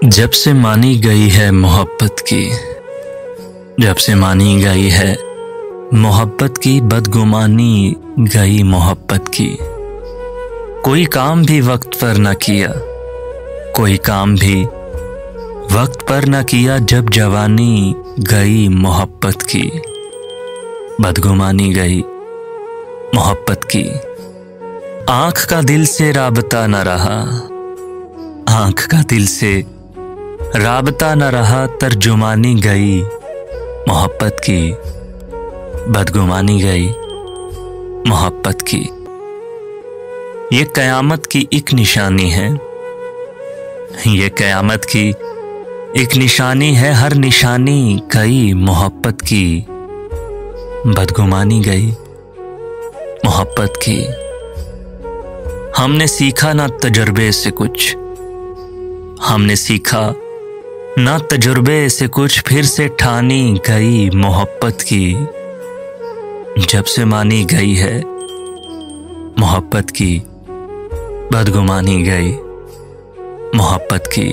जब से मानी गई है मोहब्बत की, जब से मानी गई है मोहब्बत की, बदगुमानी गई मोहब्बत की। कोई काम भी वक्त पर न किया, कोई काम भी वक्त पर न किया, जब जवानी गई मोहब्बत की, बदगुमानी गई मोहब्बत की। आंख का दिल से राबता न रहा, आंख का दिल से राबता न रहा, तर्जुमानी गई मोहब्बत की, बदगुमानी गई मोहब्बत की। ये कयामत की एक निशानी है, ये कयामत की एक निशानी है, हर निशानी गई मोहब्बत की, बदगुमानी गई मोहब्बत की। हमने सीखा ना तजुर्बे से कुछ, हमने सीखा ना तजुर्बे से कुछ, फिर से ठानी गई मोहब्बत की। जब से मानी गई है मोहब्बत की, बदगुमानी गई मोहब्बत की।